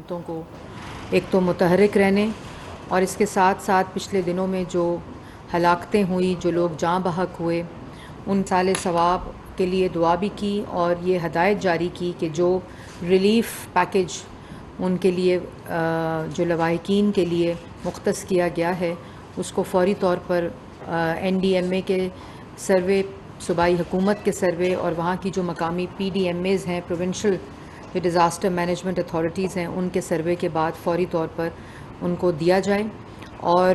حکومتوں کو ایک تو متحرک رہنے اور اس کے ساتھ ساتھ پچھلے دنوں میں جو ہلاکتیں ہوئی، جو لوگ جاں بحق ہوئے، ان سال ثواب کے لیے دعا بھی کی اور یہ ہدایت جاری کی کہ جو ریلیف پیکج ان کے لیے جو لواحقین کے لیے مختص کیا گیا ہے اس کو فوری طور پر NDMA کے سروے، صوبائی حکومت کے سروے اور وہاں کی جو مقامی PDMAs ہیں، پروونشل جو ڈیزاسٹر مینجمنٹ اتھارٹیز ہیں، ان کے سروے کے بعد فوری طور پر ان کو دیا جائے۔ اور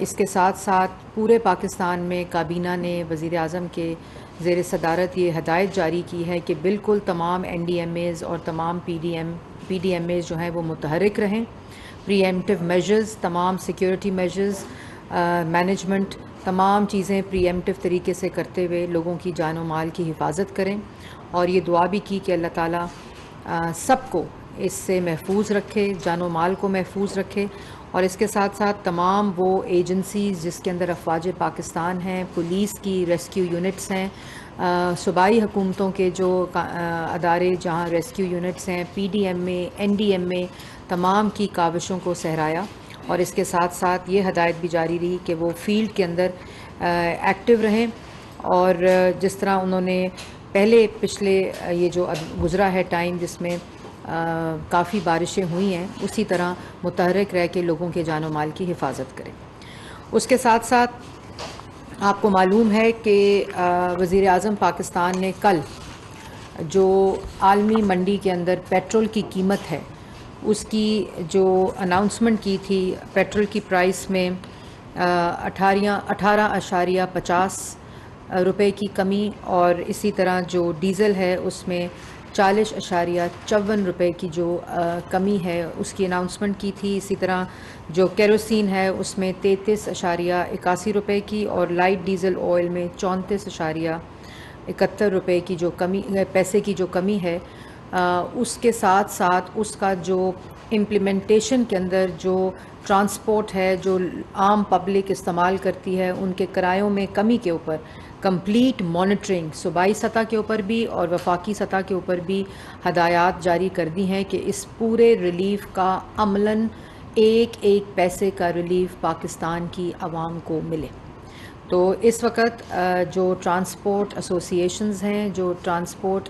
اس کے ساتھ ساتھ پورے پاکستان میں کابینہ نے وزیر اعظم کے زیر صدارت یہ ہدایت جاری کی ہے کہ بالکل تمام NDMAs اور تمام PDMAs جو ہیں وہ متحرک رہیں، پری ایمپٹیو میجرز، تمام سیکیورٹی میجرز، مینجمنٹ، تمام چیزیں پری ایمپٹیو طریقے سے کرتے ہوئے لوگوں کی جان و مال کی حفاظت کریں، اور یہ دعا بھی کی کہ اللہ تعالیٰ سب کو اس سے محفوظ رکھے، جان و مال کو محفوظ رکھے۔ اور اس کے ساتھ ساتھ تمام وہ ایجنسیز جس کے اندر افواج پاکستان ہیں، پولیس کی ریسکیو یونٹس ہیں، صوبائی حکومتوں کے جو ادارے جہاں ریسکیو یونٹس ہیں، PDMA، NDMA، تمام کی کاوشوں کو سہرایا۔ اور اس کے ساتھ ساتھ یہ ہدایت بھی جاری رہی کہ وہ فیلڈ کے اندر ایکٹیو رہیں، اور جس طرح انہوں نے پہلے پچھلے یہ جو گزرا ہے ٹائم جس میں کافی بارشیں ہوئی ہیں، اسی طرح متحرک رہ کے لوگوں کے جان و مال کی حفاظت کریں۔ اس کے ساتھ ساتھ آپ کو معلوم ہے کہ وزیر اعظم پاکستان نے کل جو عالمی منڈی کے اندر پیٹرول کی قیمت ہے اس کی جو اناؤنسمنٹ کی تھی، پیٹرول کی پرائس میں 18.50 روپے کی کمی، اور اسی طرح جو ڈیزل ہے اس میں 40.54 روپے کی جو کمی ہے اس کی اناؤنسمنٹ کی تھی۔ اسی طرح جو کیروسین ہے اس میں 33.81 روپے کی، اور لائٹ ڈیزل آئل میں 34.71 روپے کی جو کمی، پیسے کی جو کمی ہے۔ اس کے ساتھ ساتھ اس کا جو امپلیمنٹیشن کے اندر جو ٹرانسپورٹ ہے جو عام پبلک استعمال کرتی ہے ان کے کرایوں میں کمی کے اوپر کمپلیٹ مانیٹرنگ صوبائی سطح کے اوپر بھی اور وفاقی سطح کے اوپر بھی ہدایات جاری کر دی ہیں کہ اس پورے ریلیف کا عملاً ایک ایک پیسے کا ریلیف پاکستان کی عوام کو ملے۔ تو اس وقت جو ٹرانسپورٹ ایسوسیشنز ہیں، جو ٹرانسپورٹ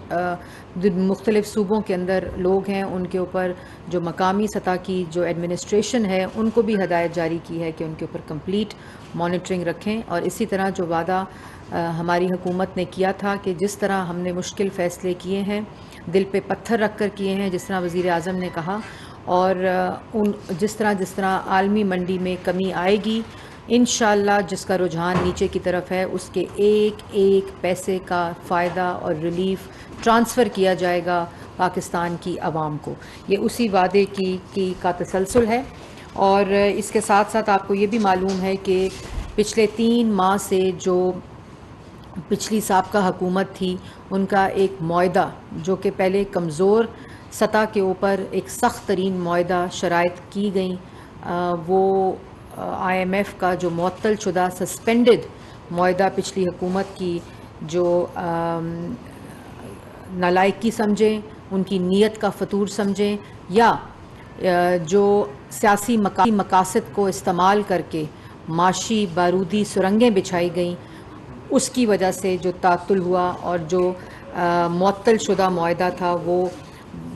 مختلف صوبوں کے اندر لوگ ہیں، ان کے اوپر جو مقامی سطح کی جو ایڈمنسٹریشن ہے ان کو بھی ہدایت جاری کی ہے کہ ان کے اوپر کمپلیٹ مانیٹرنگ رکھیں۔ اور اسی طرح جو وعدہ ہماری حکومت نے کیا تھا کہ جس طرح ہم نے مشکل فیصلے کیے ہیں، دل پہ پتھر رکھ کر کیے ہیں، جس طرح وزیر اعظم نے کہا، اور جس طرح عالمی منڈی میں کمی آئے گی انشاءاللہ، جس کا رجحان نیچے کی طرف ہے، اس کے ایک ایک پیسے کا فائدہ اور ریلیف ٹرانسفر کیا جائے گا پاکستان کی عوام کو۔ یہ اسی وعدے کا تسلسل ہے۔ اور اس کے ساتھ ساتھ آپ کو یہ بھی معلوم ہے کہ پچھلے 3 ماہ سے جو پچھلی سابقہ حکومت تھی ان کا ایک معاہدہ جو کہ پہلے کمزور سطح کے اوپر ایک سخت ترین معاہدہ شرائط کی گئیں، وہ IMF کا جو معطل شدہ سسپینڈڈ معاہدہ پچھلی حکومت کی جو نالائقی سمجھیں، ان کی نیت کا فطور سمجھیں، یا جو سیاسی مقاصد کو استعمال کر کے معاشی بارودی سرنگیں بچھائی گئیں، اس کی وجہ سے جو تعطل ہوا، اور جو معطل شدہ معاہدہ تھا وہ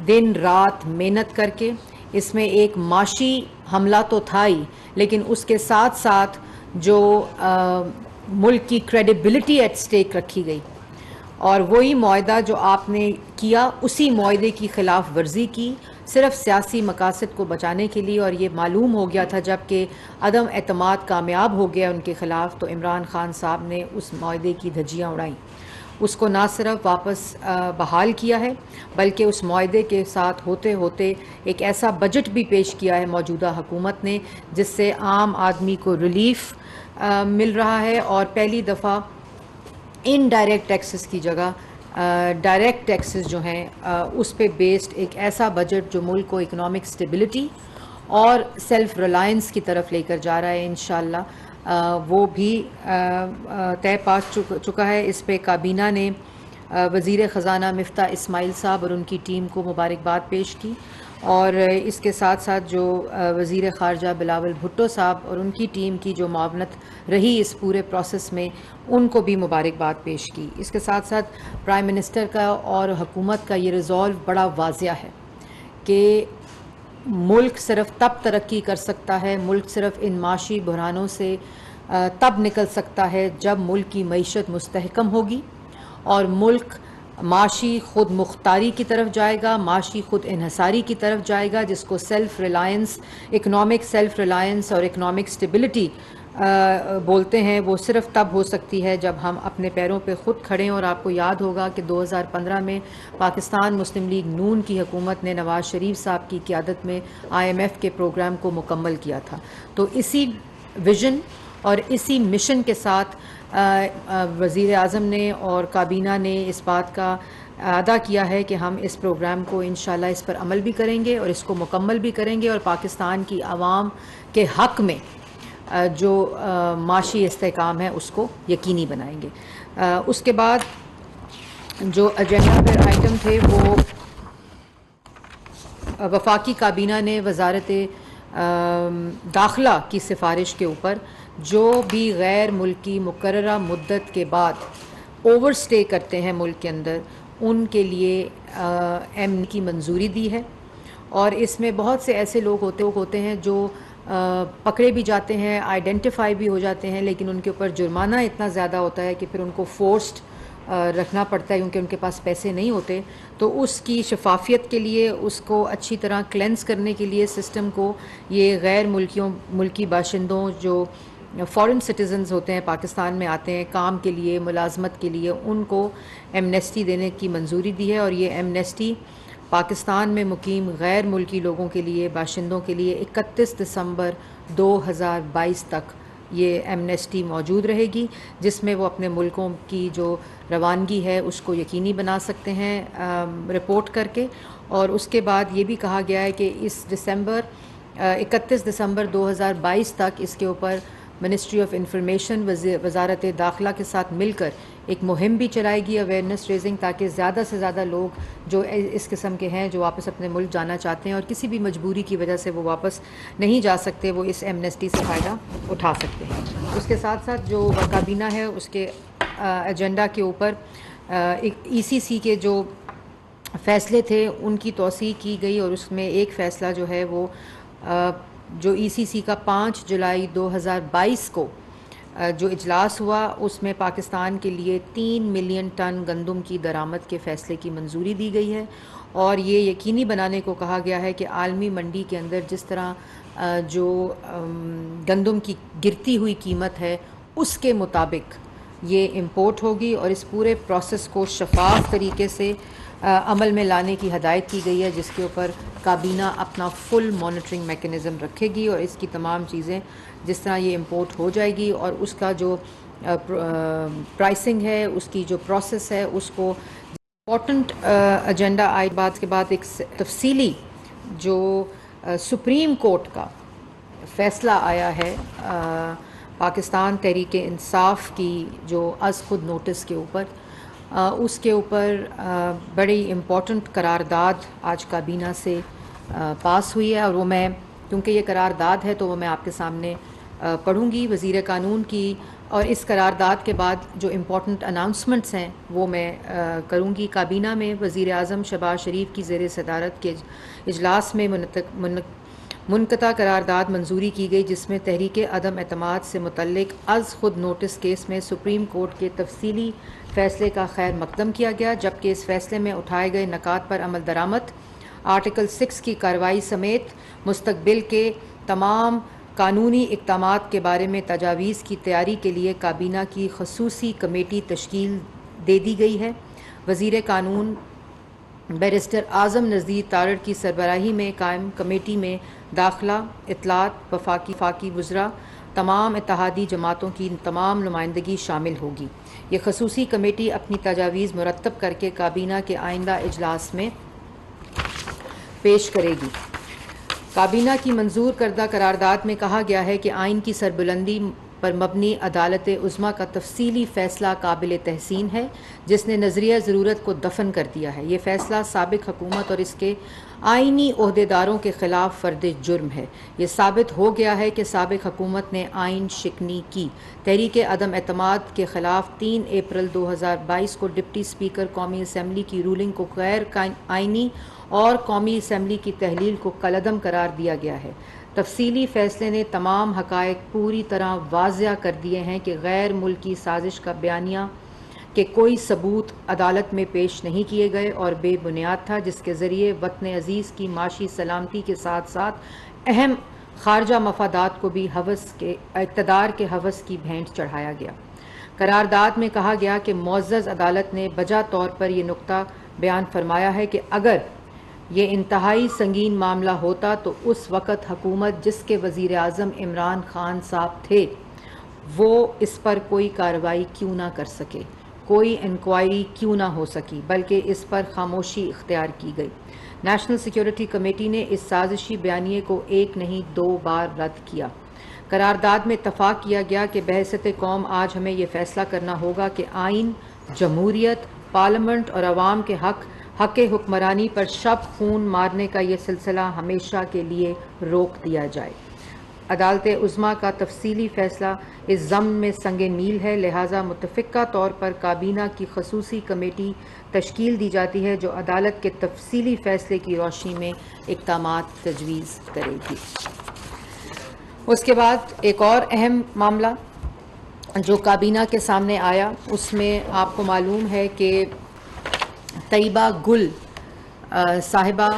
دن رات محنت کر کے، اس میں ایک معاشی حملہ تو تھا ہی، لیکن اس کے ساتھ ساتھ جو ملک کی کریڈیبلٹی ایٹ سٹیک رکھی گئی، اور وہی معاہدہ جو آپ نے کیا اسی معاہدے کی خلاف ورزی کی صرف سیاسی مقاصد کو بچانے کے لیے۔ اور یہ معلوم ہو گیا تھا جب کہ عدم اعتماد کامیاب ہو گیا ان کے خلاف، تو عمران خان صاحب نے اس معاہدے کی دھجیاں اڑائیں، اس کو نہ صرف واپس بحال کیا ہے بلکہ اس معاہدے کے ساتھ ہوتے ہوتے ایک ایسا بجٹ بھی پیش کیا ہے موجودہ حکومت نے جس سے عام آدمی کو ریلیف مل رہا ہے، اور پہلی دفعہ انڈائریکٹ ٹیکسز کی جگہ ڈائریکٹ ٹیکسز جو ہیں اس پہ بیسڈ ایک ایسا بجٹ جو ملک کو اکنامک سٹیبلٹی اور سیلف ریلائنس کی طرف لے کر جا رہا ہے، انشاءاللہ وہ بھی طے پا چکا ہے۔ اس پہ کابینہ نے وزیر خزانہ مفتاح اسماعیل صاحب اور ان کی ٹیم کو مبارکباد پیش کی، اور اس کے ساتھ ساتھ جو وزیر خارجہ بلاول بھٹو صاحب اور ان کی ٹیم کی جو معاونت رہی اس پورے پروسیس میں، ان کو بھی مبارکباد پیش کی۔ اس کے ساتھ ساتھ پرائم منسٹر کا اور حکومت کا یہ ریزولو بڑا واضح ہے کہ ملک صرف تب ترقی کر سکتا ہے، ملک صرف ان معاشی بحرانوں سے تب نکل سکتا ہے جب ملک کی معیشت مستحکم ہوگی اور ملک معاشی خود مختاری کی طرف جائے گا، معاشی خود انحصاری کی طرف جائے گا، جس کو self Reliance, economic self Reliance اور اکنامک سٹیبلٹی بولتے ہیں۔ وہ صرف تب ہو سکتی ہے جب ہم اپنے پیروں پہ خود کھڑے ہیں۔ اور آپ کو یاد ہوگا کہ 2015 میں پاکستان مسلم لیگ نون کی حکومت نے نواز شریف صاحب کی قیادت میں IMF کے پروگرام کو مکمل کیا تھا۔ تو اسی ویژن اور اسی مشن کے ساتھ وزیر اعظم نے اور کابینہ نے اس بات کا اعادہ کیا ہے کہ ہم اس پروگرام کو انشاءاللہ اس پر عمل بھی کریں گے اور اس کو مکمل بھی کریں گے اور پاکستان کی عوام کے حق میں جو معاشی استحکام ہے اس کو یقینی بنائیں گے۔ اس کے بعد جو ایجنڈا پر آئٹم تھے وہ وفاقی کابینہ نے وزارت داخلہ کی سفارش کے اوپر جو بھی غیر ملکی مقررہ مدت کے بعد اوور سٹے کرتے ہیں ملک کے اندر، ان کے لیے ایم کی منظوری دی ہے۔ اور اس میں بہت سے ایسے لوگ ہوتے ہیں جو پکڑے بھی جاتے ہیں، آئیڈینٹیفائی بھی ہو جاتے ہیں، لیکن ان کے اوپر جرمانہ اتنا زیادہ ہوتا ہے کہ پھر ان کو فورسڈ رکھنا پڑتا ہے کیونکہ ان کے پاس پیسے نہیں ہوتے۔ تو اس کی شفافیت کے لیے، اس کو اچھی طرح کلینز کرنے کے لیے سسٹم کو، یہ غیر ملکی باشندوں جو فارن سٹیزنز ہوتے ہیں، پاکستان میں آتے ہیں کام کے لیے، ملازمت کے لیے، ان کو ایمنیسٹی دینے کی منظوری دی ہے۔ اور یہ ایمنیسٹی پاکستان میں مقیم غیر ملکی لوگوں کے لیے، باشندوں کے لیے 31 دسمبر 2022 تک یہ ایمنیسٹی موجود رہے گی، جس میں وہ اپنے ملکوں کی جو روانگی ہے اس کو یقینی بنا سکتے ہیں رپورٹ کر کے۔ اور اس کے بعد یہ بھی کہا گیا ہے کہ اس 31 دسمبر 2022 تک اس کے اوپر منسٹری آف انفارمیشن وزارت داخلہ کے ساتھ مل کر ایک مہم بھی چلائے گی، اویئرنیس ریزنگ، تاکہ زیادہ سے زیادہ لوگ جو اس قسم کے ہیں جو واپس اپنے ملک جانا چاہتے ہیں اور کسی بھی مجبوری کی وجہ سے وہ واپس نہیں جا سکتے، وہ اس ایمنیسٹی سے فائدہ اٹھا سکتے ہیں۔ اس کے ساتھ ساتھ جو کابینہ ہے اس کے ایجنڈا کے اوپر ECC کے جو فیصلے تھے ان کی توسیع کی گئی، اور اس میں ایک فیصلہ جو ہے وہ جو ECC کا 5 جولائی 2022 کو جو اجلاس ہوا، اس میں پاکستان کے لیے 3 ملین ٹن گندم کی درآمد کے فیصلے کی منظوری دی گئی ہے۔ اور یہ یقینی بنانے کو کہا گیا ہے کہ عالمی منڈی کے اندر جس طرح جو گندم کی گرتی ہوئی قیمت ہے اس کے مطابق یہ امپورٹ ہوگی، اور اس پورے پروسیس کو شفاف طریقے سے عمل میں لانے کی ہدایت کی گئی ہے، جس کے اوپر کابینہ اپنا فل مانیٹرنگ میکنزم رکھے گی، اور اس کی تمام چیزیں جس طرح یہ امپورٹ ہو جائے گی اور اس کا جو پرائسنگ ہے، اس کی جو پروسیس ہے، اس کو امپورٹنٹ ایجنڈا آئی بات کے بعد ایک تفصیلی جو سپریم کورٹ کا فیصلہ آیا ہے پاکستان تحریک انصاف کی جو از خود نوٹس کے اوپر، اس کے اوپر بڑی امپورٹنٹ قرارداد آج کابینہ سے پاس ہوئی ہے، اور وہ میں کیونکہ یہ قرارداد ہے تو وہ میں آپ کے سامنے پڑھوں گی وزیر قانون کی، اور اس قرارداد کے بعد جو امپورٹنٹ اناؤنسمنٹس ہیں وہ میں کروں گی۔ کابینہ میں وزیر اعظم شہباز شریف کی زیر صدارت کے اجلاس میں منقطع قرارداد منظوری کی گئی، جس میں تحریک عدم اعتماد سے متعلق از خود نوٹس کیس میں سپریم کورٹ کے تفصیلی فیصلے کا خیر مقدم کیا گیا، جبکہ اس فیصلے میں اٹھائے گئے نکات پر عمل درآمد، آرٹیکل 6 کی کارروائی سمیت مستقبل کے تمام قانونی اقدامات کے بارے میں تجاویز کی تیاری کے لیے کابینہ کی خصوصی کمیٹی تشکیل دے دی گئی ہے۔ وزیر قانون بیرسٹر اعظم نذیر تارڑ کی سربراہی میں قائم کمیٹی میں داخلہ، اطلاعات، وفاقی وزراء، تمام اتحادی جماعتوں کی تمام نمائندگی شامل ہوگی۔ یہ خصوصی کمیٹی اپنی تجاویز مرتب کر کے کابینہ کے آئندہ اجلاس میں پیش کرے گی۔ کابینہ کی منظور کردہ قرارداد میں کہا گیا ہے کہ آئین کی سربلندی پر مبنی عدالت عظمیٰ کا تفصیلی فیصلہ قابل تحسین ہے جس نے نظریہ ضرورت کو دفن کر دیا ہے۔ یہ فیصلہ سابق حکومت اور اس کے آئینی عہدیداروں کے خلاف فرد جرم ہے۔ یہ ثابت ہو گیا ہے کہ سابق حکومت نے آئین شکنی کی۔ تحریک عدم اعتماد کے خلاف 3 اپریل 2022 کو ڈپٹی اسپیکر قومی اسمبلی کی رولنگ کو غیر آئینی اور قومی اسمبلی کی تحلیل کو کالعدم قرار دیا گیا ہے۔ تفصیلی فیصلے نے تمام حقائق پوری طرح واضح کر دیے ہیں کہ غیر ملکی سازش کا بیانیہ کہ کوئی ثبوت عدالت میں پیش نہیں کیے گئے اور بے بنیاد تھا، جس کے ذریعے وطن عزیز کی معاشی سلامتی کے ساتھ ساتھ اہم خارجہ مفادات کو بھی اقتدار کے ہوس کی بھینٹ چڑھایا گیا۔ قرارداد میں کہا گیا کہ معزز عدالت نے بجا طور پر یہ نقطہ بیان فرمایا ہے کہ اگر یہ انتہائی سنگین معاملہ ہوتا تو اس وقت حکومت جس کے وزیر اعظم عمران خان صاحب تھے وہ اس پر کوئی کارروائی کیوں نہ کر سکے، کوئی انکوائری کیوں نہ ہو سکی، بلکہ اس پر خاموشی اختیار کی گئی۔ نیشنل سیکیورٹی کمیٹی نے اس سازشی بیانیے کو 1 نہیں 2 بار رد کیا۔ قرارداد میں اتفاق کیا گیا کہ بحیثیت قوم آج ہمیں یہ فیصلہ کرنا ہوگا کہ آئین، جمہوریت، پارلیمنٹ اور عوام کے حق حکمرانی پر شب خون مارنے کا یہ سلسلہ ہمیشہ کے لیے روک دیا جائے۔ عدالت عظمیٰ کا تفصیلی فیصلہ اس ضمن میں سنگ میل ہے، لہٰذا متفقہ طور پر کابینہ کی خصوصی کمیٹی تشکیل دی جاتی ہے جو عدالت کے تفصیلی فیصلے کی روشنی میں اقدامات تجویز کرے گی۔ اس کے بعد ایک اور اہم معاملہ جو کابینہ کے سامنے آیا، اس میں آپ کو معلوم ہے کہ طیبہ گل صاحبہ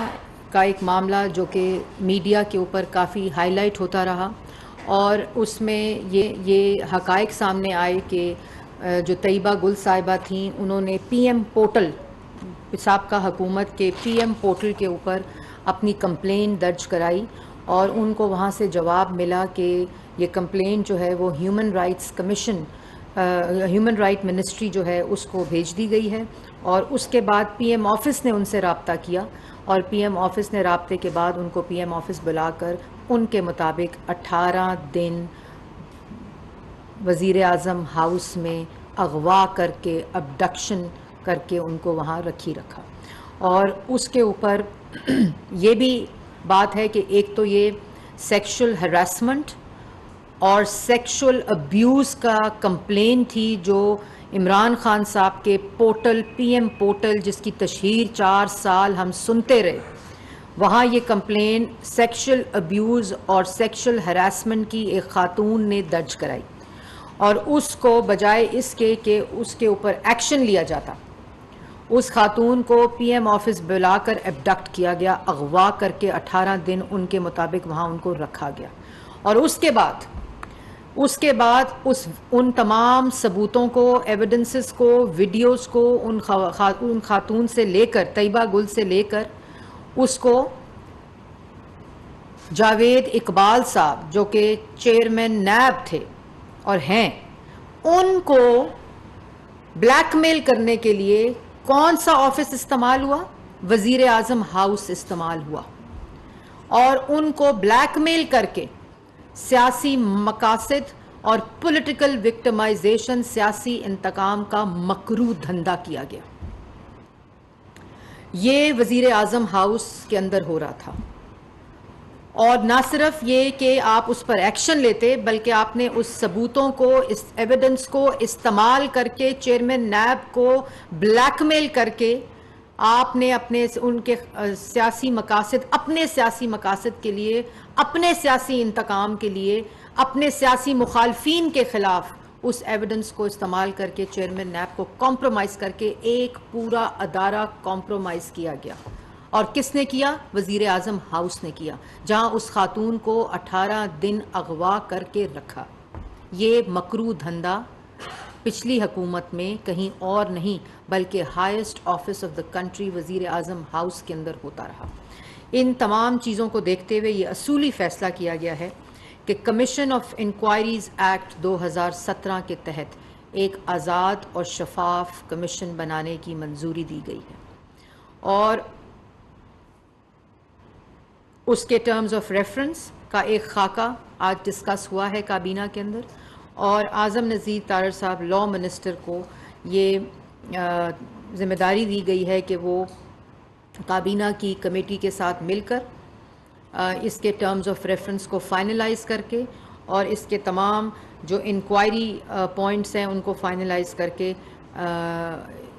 کا ایک معاملہ جو کہ میڈیا کے اوپر کافی ہائی لائٹ ہوتا رہا، اور اس میں یہ حقائق سامنے آئے کہ جو طیبہ گل صاحبہ تھیں انہوں نے پی ایم پورٹل، سابقہ حکومت کے پی ایم پورٹل کے اوپر اپنی کمپلین درج کرائی، اور ان کو وہاں سے جواب ملا کہ یہ کمپلین جو ہے وہ human rights commission, human right ministry جو ہے اس کو بھیج دی گئی ہے، اور اس کے بعد پی ایم آفس نے ان سے رابطہ کیا، اور پی ایم آفس نے رابطے کے بعد ان کو پی ایم آفس بلا کر ان کے مطابق 18 دن وزیر اعظم ہاؤس میں اغوا کر کے، ابڈکشن کر کے ان کو وہاں رکھا، اور اس کے اوپر یہ بھی بات ہے کہ ایک تو یہ سیکشل ہراسمنٹ اور سیکشل ابیوز کا کمپلین تھی جو عمران خان صاحب کے پورٹل، پی ایم پورٹل، جس کی تشہیر 4 سال ہم سنتے رہے، وہاں یہ کمپلین سیکشل ابیوز اور سیکشل ہراسمنٹ کی ایک خاتون نے درج کرائی، اور اس کو بجائے اس کے کہ اس کے اوپر ایکشن لیا جاتا، اس خاتون کو پی ایم آفس بلا کر ایبڈکٹ کیا گیا، اغوا کر کے 18 دن ان کے مطابق وہاں ان کو رکھا گیا، اور اس کے بعد ان تمام ثبوتوں کو، ایویڈنسز کو، ویڈیوز کو ان خاتون سے لے کر، طیبہ گل سے لے کر، اس کو جاوید اقبال صاحب جو کہ چیئرمین نیب تھے اور ہیں، ان کو بلیک میل کرنے کے لیے کون سا آفس استعمال ہوا؟ وزیر اعظم ہاؤس استعمال ہوا، اور ان کو بلیک میل کر کے سیاسی مقاصد اور پولیٹیکل وکٹمائزیشن، سیاسی انتقام کا مکروہ دھندا کیا گیا۔ یہ وزیر اعظم ہاؤس کے اندر ہو رہا تھا، اور نہ صرف یہ کہ آپ اس پر ایکشن لیتے، بلکہ آپ نے اس ثبوتوں کو، اس ایویڈنس کو استعمال کر کے چیئرمین نیب کو بلیک میل کر کے آپ نے ان کے سیاسی مقاصد، اپنے سیاسی مقاصد کے لیے، اپنے سیاسی انتقام کے لیے، اپنے سیاسی مخالفین کے خلاف اس ایویڈنس کو استعمال کر کے چیئرمین نیب کو کمپرومائز کر کے ایک پورا ادارہ کمپرومائز کیا گیا۔ اور کس نے کیا؟ وزیر اعظم ہاؤس نے کیا، جہاں اس خاتون کو 18 دن اغوا کر کے رکھا۔ یہ مکروہ دھندا پچھلی حکومت میں کہیں اور نہیں بلکہ highest office of the country, وزیر اعظم ہاؤس کے اندر ہوتا رہا۔ ان تمام چیزوں کو دیکھتے ہوئے یہ اصولی فیصلہ کیا گیا ہے کہ کمیشن آف انکوائریز ایکٹ 2017 کے تحت ایک آزاد اور شفاف کمیشن بنانے کی منظوری دی گئی ہے، اور اس کے ٹرمز آف ریفرنس کا ایک خاکہ آج ڈسکس ہوا ہے کابینہ کے اندر، اور اعظم نذیر تارڑ صاحب لا منسٹر کو یہ ذمہ داری دی گئی ہے کہ وہ کابینہ کی کمیٹی کے ساتھ مل کر اس کے ٹرمز آف ریفرنس کو فائنلائز کر کے اور اس کے تمام جو انکوائری پوائنٹس ہیں ان کو فائنلائز کر کے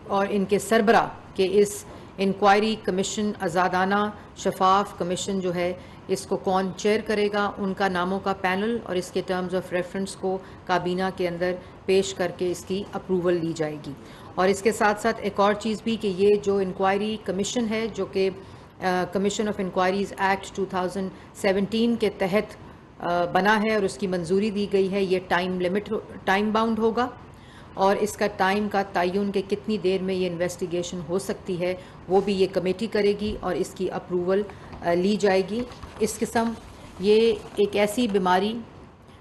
اور ان کے سربراہ کہ اس انکوائری کمیشن آزادانہ شفاف کمیشن جو ہے اس کو کون چیئر کرے گا، ان کا ناموں کا پینل اور اس کے ٹرمز آف ریفرنس کو کابینہ کے اندر پیش کر کے اس کی اپروول لی جائے گی۔ اور اس کے ساتھ ساتھ ایک اور چیز بھی کہ یہ جو انکوائری کمیشن ہے جو کہ کمیشن آف انکوائریز ایکٹ 2017 کے تحت بنا ہے اور اس کی منظوری دی گئی ہے، یہ ٹائم باؤنڈ ہوگا اور اس کا ٹائم کا تعین کہ کتنی دیر میں یہ انویسٹیگیشن ہو سکتی ہے وہ بھی یہ کمیٹی کرے گی اور اس کی اپروول لی جائے گی۔ اس قسم یہ ایک ایسی بیماری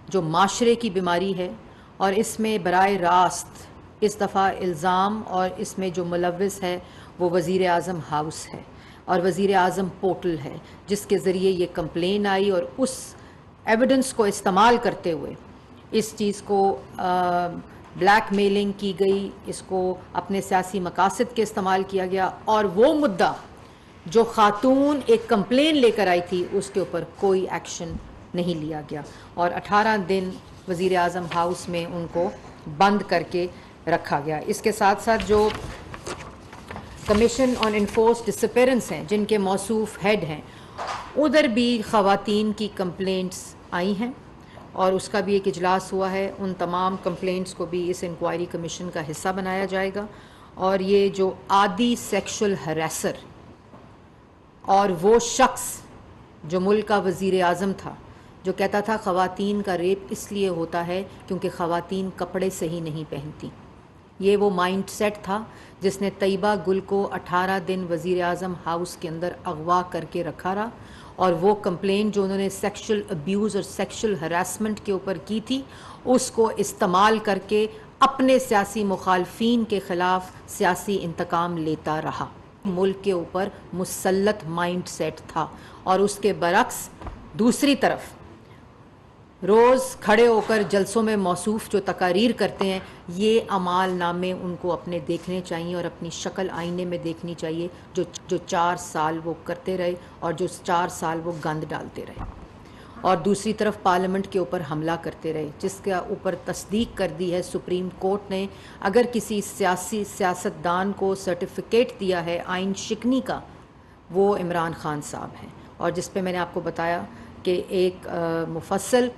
جو معاشرے کی بیماری ہے اور اس میں براہ راست اس دفعہ الزام اور اس میں جو ملوث ہے وہ وزیر اعظم ہاؤس ہے اور وزیر اعظم پورٹل ہے جس کے ذریعے یہ کمپلین آئی اور اس ایویڈنس کو استعمال کرتے ہوئے اس چیز کو بلیک میلنگ کی گئی، اس کو اپنے سیاسی مقاصد کے استعمال کیا گیا اور وہ مدعا جو خاتون ایک کمپلین لے کر آئی تھی اس کے اوپر کوئی ایکشن نہیں لیا گیا اور 18 دن وزیر اعظم ہاؤس میں ان کو بند کر کے رکھا گیا۔ اس کے ساتھ ساتھ جو کمیشن آن انفورس ڈسپیرنس ہیں جن کے موصوف ہیڈ ہیں ادھر بھی خواتین کی کمپلینٹس آئی ہیں اور اس کا بھی ایک اجلاس ہوا ہے، ان تمام کمپلینٹس کو بھی اس انکوائری کمیشن کا حصہ بنایا جائے گا۔ اور یہ جو عادی سیکشل ہراسر اور وہ شخص جو ملک کا وزیر اعظم تھا جو کہتا تھا خواتین کا ریپ اس لیے ہوتا ہے کیونکہ خواتین کپڑے صحیح نہیں پہنتی، یہ وہ مائنڈ سیٹ تھا جس نے طیبہ گل کو 18 دن وزیر اعظم ہاؤس کے اندر اغوا کر کے رکھا رہا اور وہ کمپلین جو انہوں نے سیکشل ابیوز اور سیکشل ہراسمنٹ کے اوپر کی تھی اس کو استعمال کر کے اپنے سیاسی مخالفین کے خلاف سیاسی انتقام لیتا رہا۔ ملک کے اوپر مسلط مائنڈ سیٹ تھا اور اس کے برعکس دوسری طرف روز کھڑے ہو کر جلسوں میں موصوف جو تقاریر کرتے ہیں یہ اعمال نامے ان کو اپنے دیکھنے چاہیے اور اپنی شکل آئینے میں دیکھنی چاہیے جو 4 سال وہ کرتے رہے اور جو 4 سال وہ گند ڈالتے رہے اور دوسری طرف پارلیمنٹ کے اوپر حملہ کرتے رہے جس کے اوپر تصدیق کر دی ہے سپریم کورٹ نے۔ اگر کسی سیاستدان کو سرٹیفکیٹ دیا ہے آئین شکنی کا وہ عمران خان صاحب ہیں اور جس پہ میں نے آپ کو بتایا کہ ایک مفصل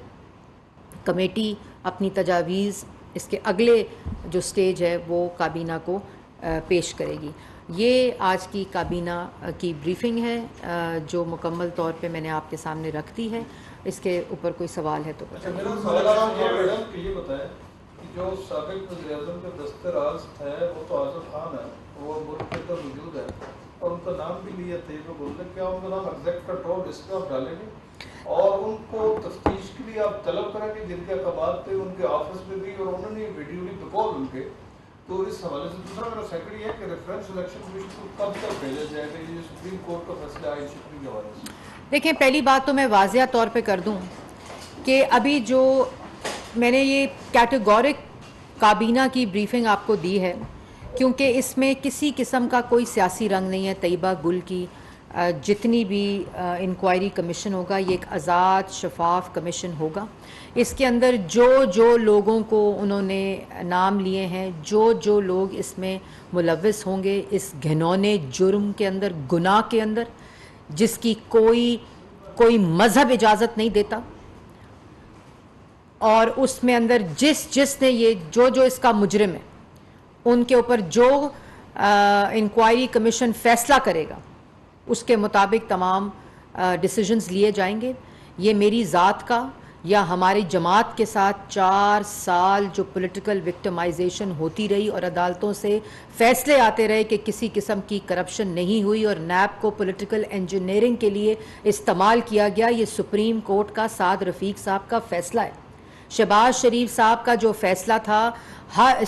کمیٹی اپنی تجاویز اس کے اگلے جو سٹیج ہے وہ کابینہ کو پیش کرے گی۔ یہ آج کی کابینہ کی بریفنگ ہے جو مکمل طور پہ میں نے آپ کے سامنے رکھ دی ہے۔ اس کے اوپر کوئی سوال ہے تو میرا سوال یہ بتائیں کہ جو سابق وزیر اعظم کا دستراز ہے وہ تو اعظم خان ہے، وہ ملک کے اندر موجود ہے اور ان کا نام بھی لیا تھے تو بولتے کیا ان کا نام ایگزیکٹ کنٹرول اس میں آپ ڈالیں گے اور ان کو تفتیش کے لیے آپ طلب کریں گے جن کے اقبال تھے ان کے آفس میں بھی اور انہوں نے ویڈیو بھی بکال ان کے، تو اس حوالے سے دوسرا میرا سیکنڈ یہ ہے کہ ریفرنس الیکشن کمیشن کو کب تک بھیجا جائے گا یہ سپریم کورٹ کا فیصلہ آئین شکنی کے حوالے سے؟ دیکھیں پہلی بات تو میں واضح طور پہ کر دوں کہ ابھی جو میں نے یہ کیٹیگورک کابینہ کی بریفنگ آپ کو دی ہے کیونکہ اس میں کسی قسم کا کوئی سیاسی رنگ نہیں ہے۔ طیبہ گل کی جتنی بھی انکوائری کمیشن ہوگا یہ ایک آزاد شفاف کمیشن ہوگا، اس کے اندر جو لوگوں کو انہوں نے نام لیے ہیں جو لوگ اس میں ملوث ہوں گے اس گھنونے جرم کے اندر گناہ کے اندر جس کی کوئی مذہب اجازت نہیں دیتا اور اس میں اندر جس نے یہ جو اس کا مجرم ہے ان کے اوپر جو انکوائری کمیشن فیصلہ کرے گا اس کے مطابق تمام ڈیسیجنز لیے جائیں گے۔ یہ میری ذات کا یا ہماری جماعت کے ساتھ 4 سال جو پولیٹیکل وکٹمائزیشن ہوتی رہی اور عدالتوں سے فیصلے آتے رہے کہ کسی قسم کی کرپشن نہیں ہوئی اور نیب کو پولیٹیکل انجینئرنگ کے لیے استعمال کیا گیا، یہ سپریم کورٹ کا سعد رفیق صاحب کا فیصلہ ہے شہباز شریف صاحب کا جو فیصلہ تھا،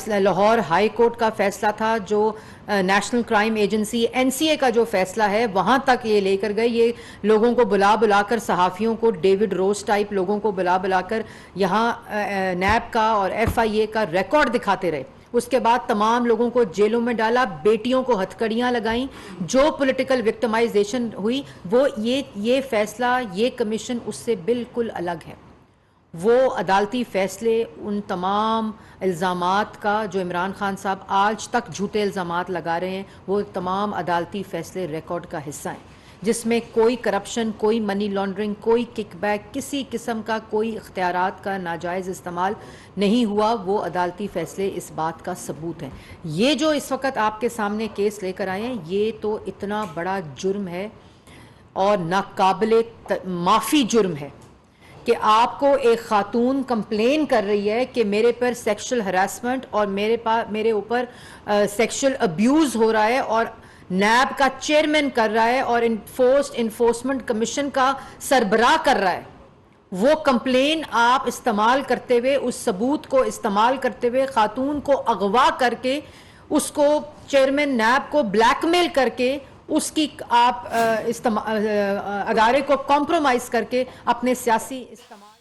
لاہور ہائی کورٹ کا فیصلہ تھا، جو نیشنل کرائم ایجنسی NCA کا جو فیصلہ ہے وہاں تک یہ لے کر گئے. یہ لوگوں کو بلا کر، صحافیوں کو، ڈیوڈ روز ٹائپ لوگوں کو بلا کر یہاں نیب کا اور FIA کا ریکارڈ دکھاتے رہے. اس کے بعد تمام لوگوں کو جیلوں میں ڈالا، بیٹیوں کو ہتھکڑیاں لگائیں، جو پولیٹیکل وکٹمائزیشن ہوئی وہ یہ فیصلہ، یہ کمیشن اس سے بالکل الگ ہے. وہ عدالتی فیصلے ان تمام الزامات کا جو عمران خان صاحب آج تک جھوٹے الزامات لگا رہے ہیں، وہ تمام عدالتی فیصلے ریکارڈ کا حصہ ہیں، جس میں کوئی کرپشن، کوئی منی لانڈرنگ، کوئی کک بیک، کسی قسم کا کوئی اختیارات کا ناجائز استعمال نہیں ہوا. وہ عدالتی فیصلے اس بات کا ثبوت ہیں. یہ جو اس وقت آپ کے سامنے کیس لے کر آئے ہیں، یہ تو اتنا بڑا جرم ہے اور ناقابل معافی جرم ہے کہ آپ کو ایک خاتون کمپلین کر رہی ہے کہ میرے پر سیکشل ہراسمنٹ اور میرے اوپر سیکشل ابیوز ہو رہا ہے، اور نیب کا چیئرمین کر رہا ہے اور انفورسمنٹ کمیشن کا سربراہ کر رہا ہے. وہ کمپلین آپ استعمال کرتے ہوئے، اس ثبوت کو استعمال کرتے ہوئے، خاتون کو اغوا کر کے، اس کو چیئرمین نیب کو بلیک میل کر کے، اس کی آپ ادارے کو کمپرومائز کر کے اپنے سیاسی استعمال